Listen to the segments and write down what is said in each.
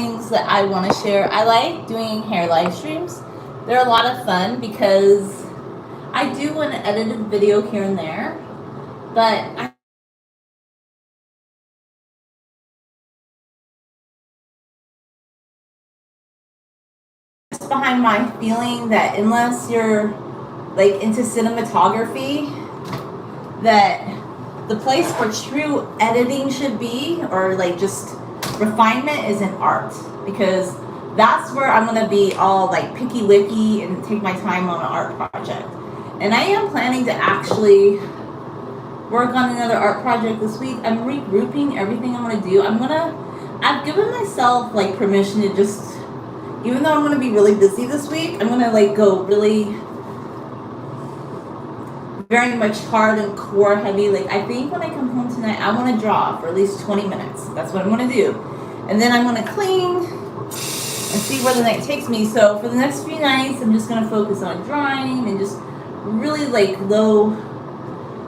things that I want to share. I like doing hair live streams. They're a lot of fun because I do an edited video here and there, but I behind my feeling that unless you're like into cinematography, that the place where true editing should be, or like just refinement, is in art, because that's where I'm gonna be all like picky wicky and take my time on an art project. And I am planning to actually work on another art project this week. I'm regrouping everything I'm gonna do. I've given myself like permission to just, even though I'm gonna be really busy this week, I'm gonna like go really very much hard and core heavy. Like, I think when I come home tonight, I want to draw for at least 20 minutes. That's what I'm going to do. And then I'm going to clean and see where the night takes me. So for the next few nights, I'm just going to focus on drawing and just really like low.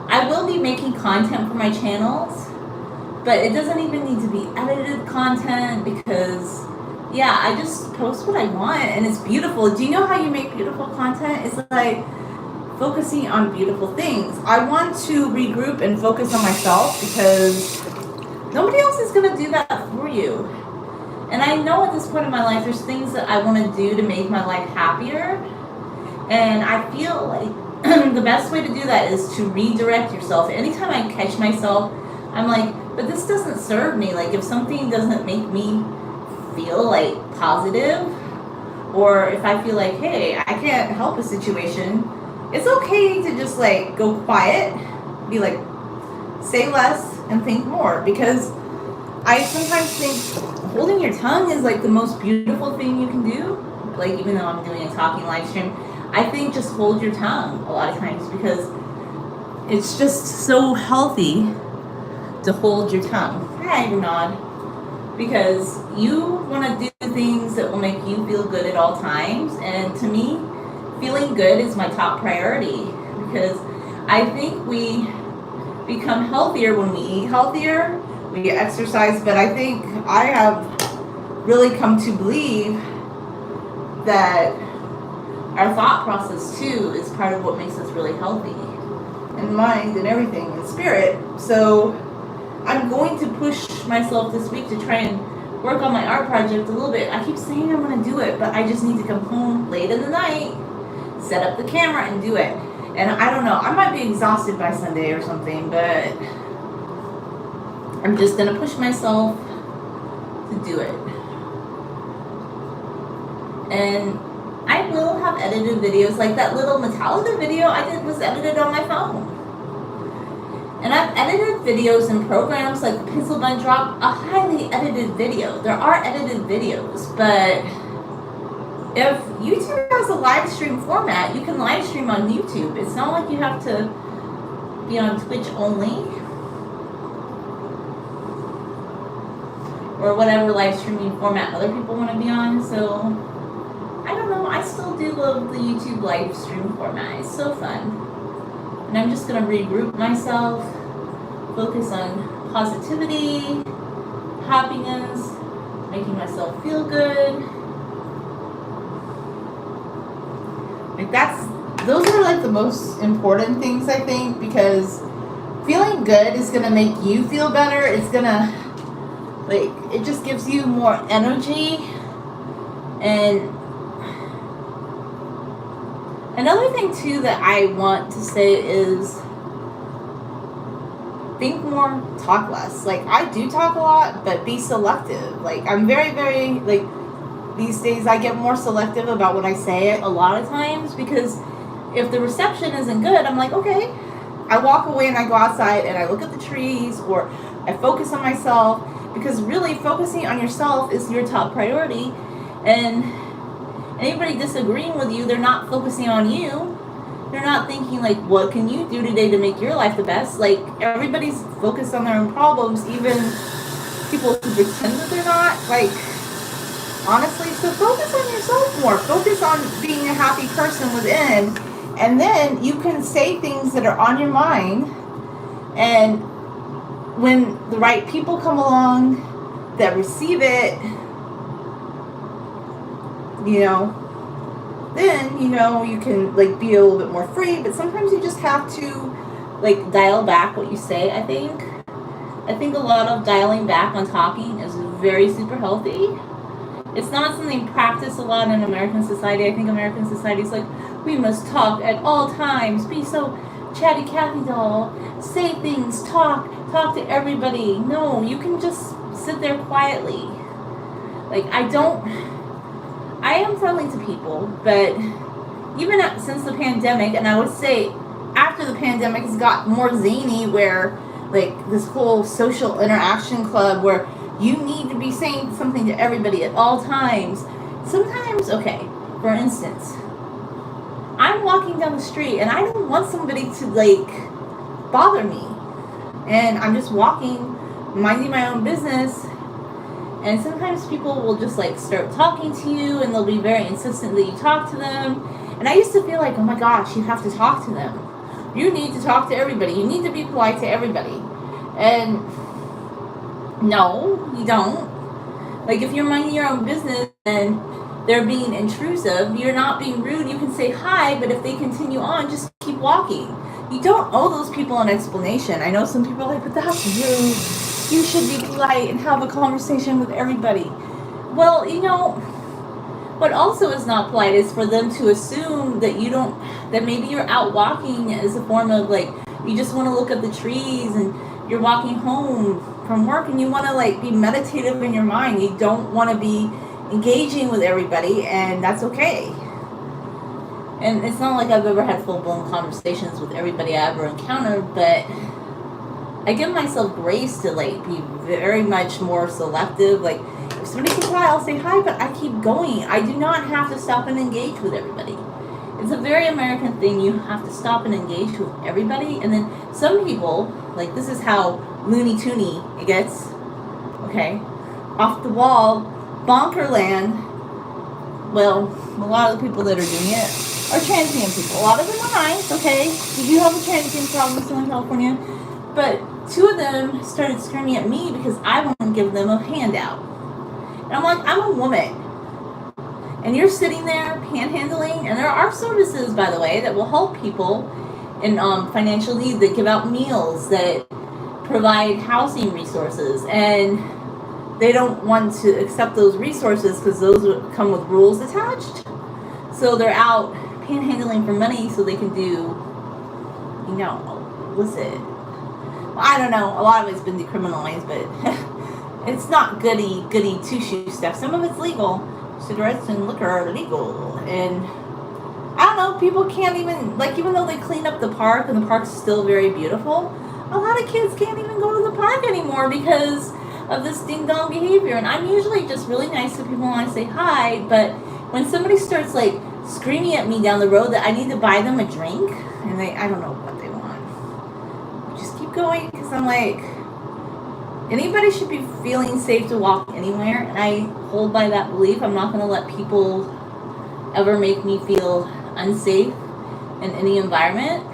I will be making content for my channels, but it doesn't even need to be edited content because, yeah, I just post what I want and it's beautiful. Do you know how you make beautiful content? It's like focusing on beautiful things. I want to regroup and focus on myself because nobody else is going to do that for you. And I know at this point in my life, there's things that I want to do to make my life happier. And I feel like the best way to do that is to redirect yourself. Anytime I catch myself, I'm like, but this doesn't serve me. Like, if something doesn't make me feel like positive, or if I feel like, hey, I can't help a situation, it's okay to just like go quiet, be like, say less and think more. Because I sometimes think holding your tongue is like the most beautiful thing you can do. Like, even though I'm doing a talking live stream, I think just hold your tongue a lot of times because it's just so healthy to hold your tongue. Hi, nod. Because you want to do things that will make you feel good at all times. And to me, feeling good is my top priority because I think we become healthier when we eat healthier, we exercise, but I think I have really come to believe that our thought process too is part of what makes us really healthy, and mind and everything and spirit. So I'm going to push myself this week to try and work on my art project a little bit. I keep saying I'm going to do it, but I just need to come home late in the night, set up the camera and do it. And I don't know, I might be exhausted by Sunday or something, but I'm just gonna push myself to do it. And I will have edited videos, like that little Metallica video I did was edited on my phone. And I've edited videos in programs like the Pencil Bun Drop, a highly edited video. There are edited videos, but if YouTube has a live stream format, you can live stream on YouTube. It's not like you have to be on Twitch only or whatever live streaming format other people want to be on. So I don't know, I still do love the YouTube live stream format. It's so fun. And I'm just going to regroup myself, focus on positivity, happiness, making myself feel good. Like those are like the most important things, I think, because feeling good is going to make you feel better. It's going to, like, it just gives you more energy. And another thing too that I want to say is think more, talk less. Like, I do talk a lot, but be selective. Like, I'm very, very, like, these days I get more selective about what I say a lot of times, because if the reception isn't good, I'm like, okay. I walk away and I go outside and I look at the trees, or I focus on myself, because really focusing on yourself is your top priority. And anybody disagreeing with you, they're not focusing on you. They're not thinking like, what can you do today to make your life the best? Like, everybody's focused on their own problems, even people who pretend that they're not. Like, honestly, so focus on yourself more. Focus on being a happy person within, and then you can say things that are on your mind, and when the right people come along that receive it, you know, then, you know, you can, like, be a little bit more free, but sometimes you just have to, like, dial back what you say, I think. I think a lot of dialing back on talking is very super healthy. It's not something practiced a lot in American society. I think American society is like, we must talk at all times, be so chatty Cathy doll, say things, talk to everybody. No, you can just sit there quietly. Like, I am friendly to people, but even since the pandemic, and I would say after the pandemic has got more zany, where like this whole social interaction club where you need to be saying something to everybody at all times. Sometimes, okay, for instance, I'm walking down the street and I don't want somebody to like bother me, and I'm just walking, minding my own business. And sometimes people will just like start talking to you and they'll be very insistent that you talk to them. And I used to feel like, oh my gosh, you have to talk to them. You need to talk to everybody. You need to be polite to everybody. And no, you don't. Like, if you're minding your own business and they're being intrusive, you're not being rude. You can say hi, but if they continue on, just keep walking. You don't owe those people an explanation. I know some people are like, but that's rude. You should be polite and have a conversation with everybody. Well, you know, what also is not polite is for them to assume that you don't, that maybe you're out walking as a form of like, you just want to look at the trees and you're walking home from work and you want to like be meditative in your mind. You don't want to be engaging with everybody, and that's okay. And it's not like I've ever had full-blown conversations with everybody I ever encountered, but I give myself grace to like be very much more selective. Like, if somebody says hi, I'll say hi, but I keep going. I do not have to stop and engage with everybody. It's a very American thing. You have to stop and engage with everybody. And then some people, like, this is how loony toony it gets, okay, off the wall, bonkerland. Well, a lot of the people that are doing it are transient people. A lot of them are nice, okay? We do have a transient problem in Southern California. But two of them started screaming at me because I wouldn't give them a handout. And I'm like, I'm a woman. And you're sitting there panhandling, and there are services, by the way, that will help people in financial need, that give out meals, that provide housing resources, and they don't want to accept those resources because those would come with rules attached. So they're out panhandling for money so they can do, you know, illicit. Well, I don't know. A lot of it's been decriminalized, but it's not goody two-shoe stuff. Some of it's legal. Cigarettes and liquor are legal, and I don't know, people can't even, like, even though they clean up the park and the park's still very beautiful, a lot of kids can't even go to the park anymore because of this ding-dong behavior. And I'm usually just really nice to people when I say hi, but when somebody starts like screaming at me down the road that I need to buy them a drink, and I don't know what they want, just keep going, because I'm like, anybody should be feeling safe to walk anywhere, and I hold by that belief. I'm not going to let people ever make me feel unsafe in any environment,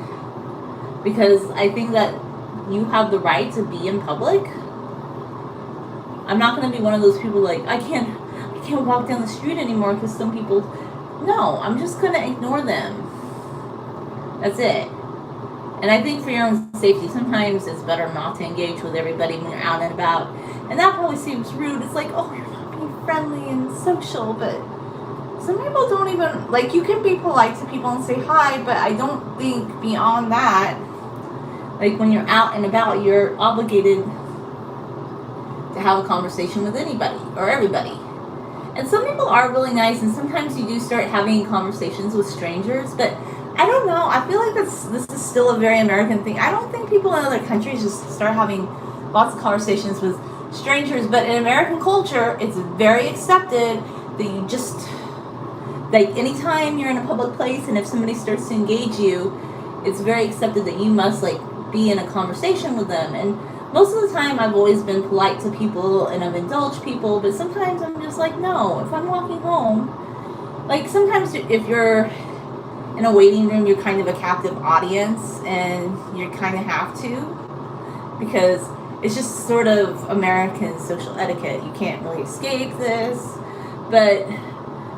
because I think that you have the right to be in public. I'm not going to be one of those people like, I can't walk down the street anymore because some people, no, I'm just going to ignore them. That's it. And I think for your own safety, sometimes it's better not to engage with everybody when you're out and about. And that probably seems rude. It's like, oh, you're not being friendly and social, but some people don't even, like, you can be polite to people and say hi, but I don't think beyond that, like, when you're out and about, you're obligated to have a conversation with anybody or everybody. And some people are really nice, and sometimes you do start having conversations with strangers, but I don't know. I feel like this is still a very American thing. I don't think people in other countries just start having lots of conversations with strangers, but in American culture, it's very accepted that you just, like, anytime you're in a public place and if somebody starts to engage you, it's very accepted that you must, like, be in a conversation with them. And most of the time I've always been polite to people and I've indulged people, but sometimes I'm just like, no, if I'm walking home, like, sometimes if you're in a waiting room, you're kind of a captive audience, and you kind of have to, because it's just sort of American social etiquette. You can't really escape this, but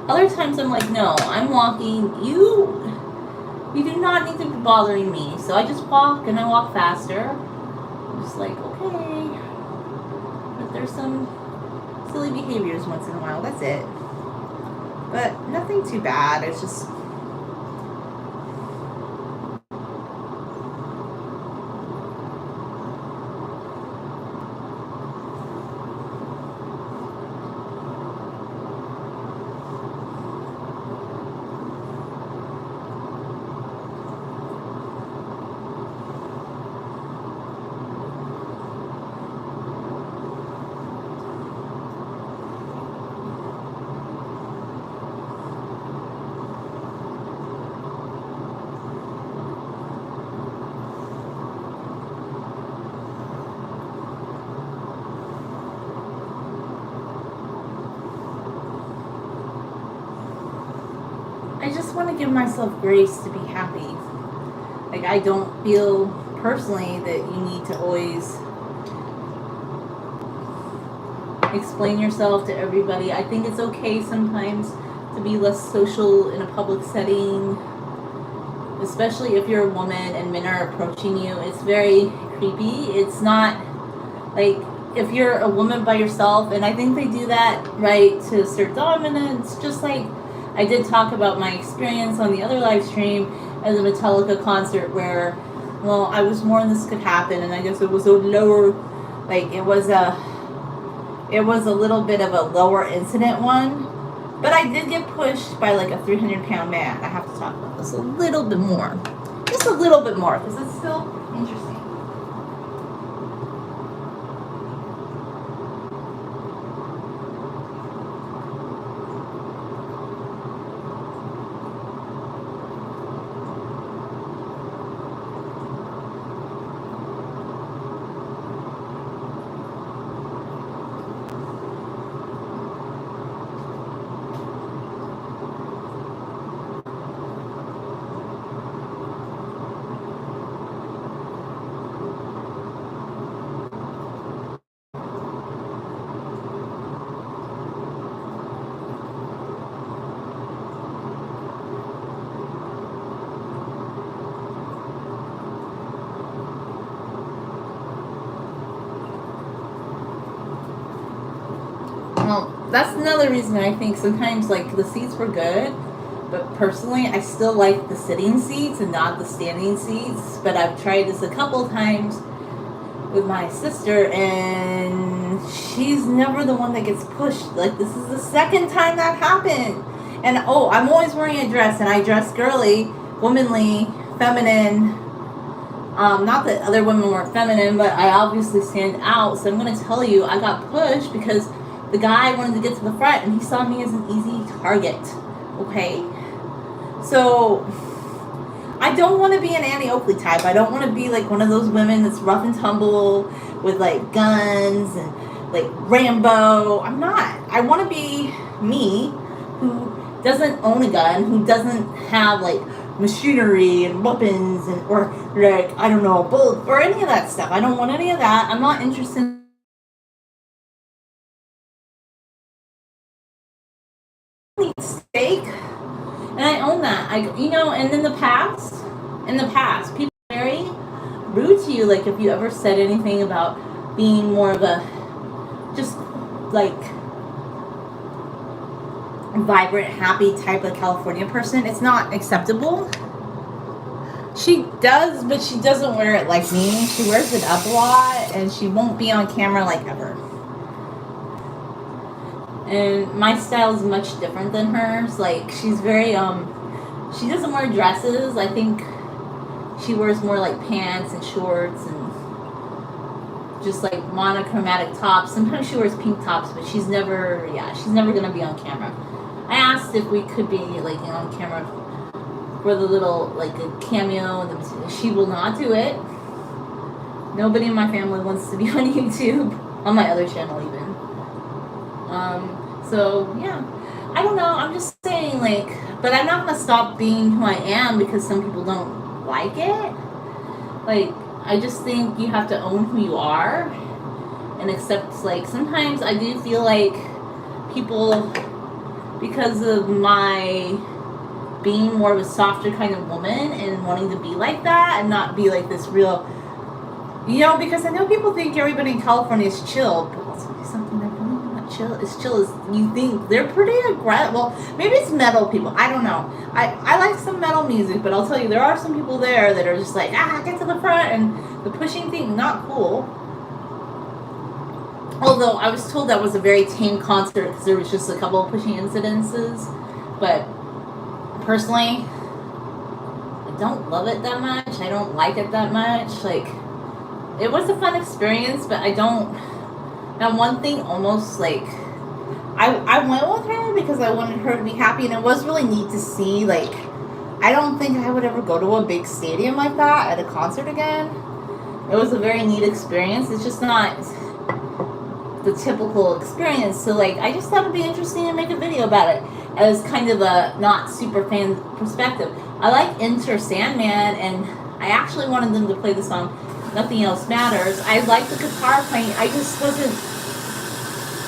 Other times I'm like, no, I'm walking. You do not need to be bothering me. So I just walk and I walk faster. I'm just like, okay. But there's some silly behaviors once in a while. That's it. But nothing too bad. It's just I just want to give myself grace to be happy. Like, I don't feel personally that you need to always explain yourself to everybody. I think it's okay sometimes to be less social in a public setting, especially if you're a woman and men are approaching you. It's very creepy. It's not like if you're a woman by yourself, and I think they do that, right, to assert dominance. Just like I did talk about my experience on the other live stream at the Metallica concert where, well, I was warned this could happen, and I guess it was a lower, like it was a little bit of a lower incident one, but I did get pushed by like a 300-pound man. I have to talk about this a little bit more, just a little bit more, because it's still interesting. Well, that's another reason I think sometimes like the seats were good, but personally I still like the sitting seats and not the standing seats. But I've tried this a couple times with my sister, and she's never the one that gets pushed. Like, this is the second time that happened. And oh, I'm always wearing a dress, and I dress girly, womanly, feminine. Not that other women weren't feminine, but I obviously stand out. So I'm going to tell you, I got pushed because the guy wanted to get to the front, and he saw me as an easy target. Okay? So I don't want to be an Annie Oakley type. I don't want to be like one of those women that's rough and tumble with like guns and like Rambo. I'm not. I want to be me, who doesn't own a gun, who doesn't have like machinery and weapons and or like, I don't know, bullets or any of that stuff. I don't want any of that. I'm not interested in steak, and I own that. And in the past, people are very rude to you. Like, if you ever said anything about being more of a just like vibrant, happy type of California person, it's not acceptable. She does, but she doesn't wear it like me. She wears it up a lot, and she won't be on camera like ever. And my style is much different than hers. Like, she's very she doesn't wear dresses. I think she wears more like pants and shorts and just like monochromatic tops. Sometimes she wears pink tops, but she's never gonna be on camera. I asked if we could be like on camera for the little like a cameo, and she will not do it. Nobody in my family wants to be on YouTube, on my other channel even. So yeah, I don't know. I'm just saying, like, but I'm not gonna stop being who I am because some people don't like it. Like, I just think you have to own who you are and accept. Like, sometimes I do feel like people because of my being more of a softer kind of woman and wanting to be like that and not be like this real, because I know people think everybody in California is chill, but let's tell you something, they're really not chill as you think. They're pretty aggressive. Well, maybe it's metal people. I don't know. I like some metal music, but I'll tell you, there are some people there that are just like, get to the front, and the pushing thing, not cool. Although I was told that was a very tame concert because there was just a couple of pushing incidences. But personally, I don't love it that much. I don't like it that much. Like, it was a fun experience, but I don't. Now, one thing almost like, I went with her because I wanted her to be happy, and it was really neat to see. Like, I don't think I would ever go to a big stadium like that at a concert again. It was a very neat experience. It's just not the typical experience. So, like, I just thought it'd be interesting to make a video about it as kind of a not super fan perspective. I like Enter Sandman, and I actually wanted them to play the song Nothing Else Matters. I like the guitar playing. I just wasn't,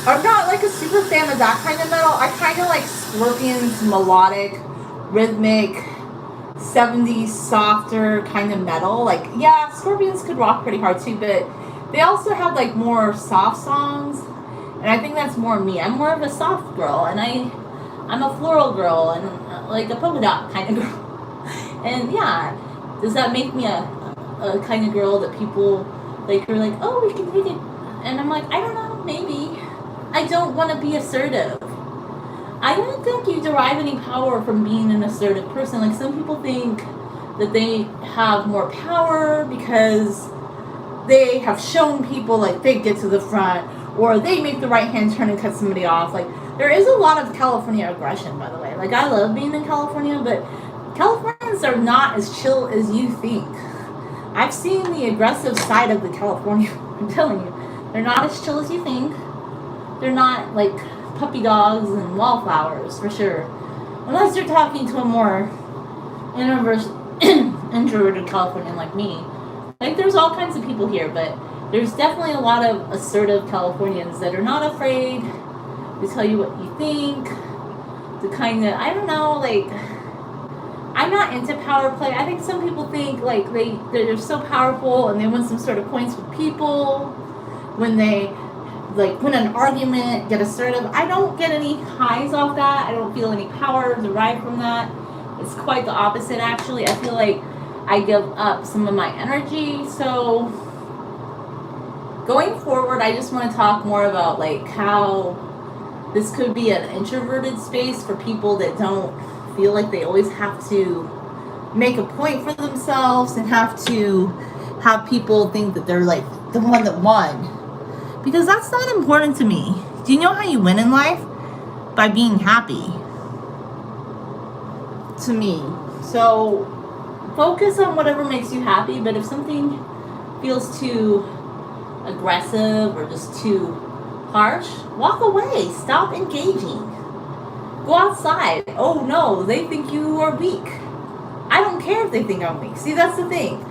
I'm not like a super fan of that kind of metal. I kind of like Scorpions' melodic, rhythmic, 70s softer kind of metal. Like, yeah, Scorpions could rock pretty hard too, but they also have like more soft songs, and I think that's more me. I'm more of a soft girl, and I'm a floral girl, and like a polka dot kind of girl. And yeah, does that make me a kind of girl that people like are like, oh, we can take it? And I'm like, I don't know, maybe. I don't want to be assertive. I don't think you derive any power from being an assertive person. Like, some people think that they have more power because they have shown people, like, they get to the front, or they make the right hand turn and cut somebody off. Like, there is a lot of California aggression, by the way. Like, I love being in California, but Californians are not as chill as you think. I've seen the aggressive side of the California. I'm telling you, they're not as chill as you think. They're not like puppy dogs and wallflowers, for sure. Unless you're talking to a more introverted Californian like me. Like, there's all kinds of people here, but there's definitely a lot of assertive Californians that are not afraid to tell you what you think, to kind of, I don't know, like, I'm not into power play. I think some people think, like, they're so powerful and they win some sort of points with people when they, like, win an argument, get assertive. I don't get any highs off that. I don't feel any power derived from that. It's quite the opposite, actually. I feel like I give up some of my energy. So going forward, I just want to talk more about, like, how this could be an introverted space for people that don't feel like they always have to make a point for themselves and have to have people think that they're like the one that won. Because that's not important to me. Do you know how you win in life? By being happy. To me. So focus on whatever makes you happy, but if something feels too aggressive or just too harsh, walk away. Stop engaging. Go outside. Oh no, they think you are weak. I don't care if they think I'm weak. See, that's the thing.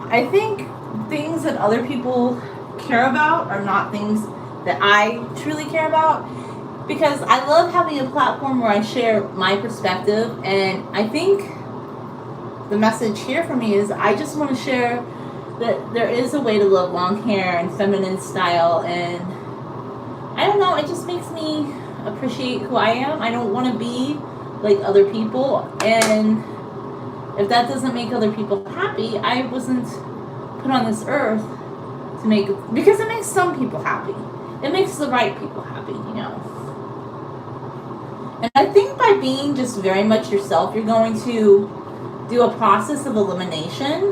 I think things that other people care about are not things that I truly care about, because I love having a platform where I share my perspective, and I think the message here for me is I just want to share that there is a way to love long hair and feminine style, and I don't know, it just makes me appreciate who I am. I don't want to be like other people, and if that doesn't make other people happy, I wasn't put on this earth to make, because it makes some people happy. It makes the right people happy, you know. And I think by being just very much yourself, you're going to do a process of elimination.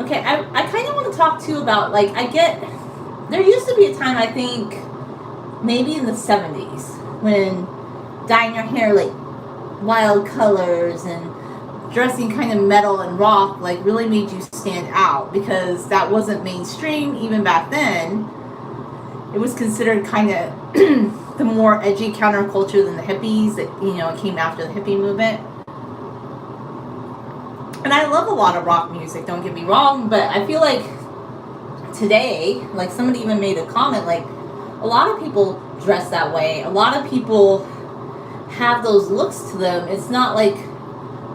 Okay, I kind of want to talk too about, like, there used to be a time, I think, maybe in the 70s, when dyeing your hair like wild colors and dressing kind of metal and rock like really made you stand out, because that wasn't mainstream even back then. It was considered kind of the more edgy counterculture than the hippies that, you know, came after the hippie movement. And I love a lot of rock music, don't get me wrong, but I feel like today, like somebody even made a comment, like, a a lot of people dress that way. A lot of people have those looks to them. It's not like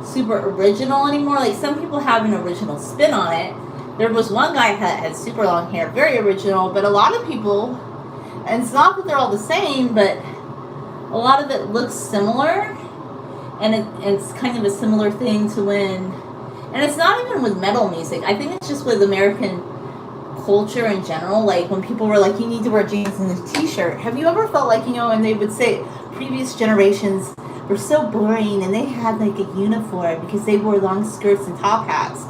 super original anymore. Like some people have an original spin on it. There was one guy that had super long hair, very original, but a lot of people, and it's not that they're all the same, but a lot of it looks similar, and it's kind of a similar thing to when, and it's not even with metal music. I think it's just with American culture in general. Like when people were like, you need to wear jeans and a t-shirt. Have you ever felt like, you know, and they would say previous generations were so boring and they had like a uniform because they wore long skirts and top hats.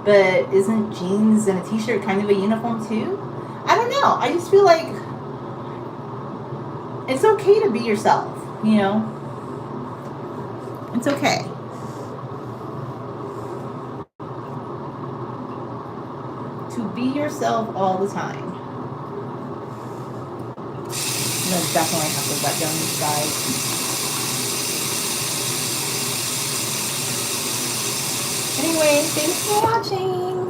But isn't jeans and a t-shirt kind of a uniform too? I don't know. I just feel like it's okay to be yourself, you know? It's okay. To be yourself all the time. I'm gonna definitely have to let down these guys. Anyway, thanks for watching.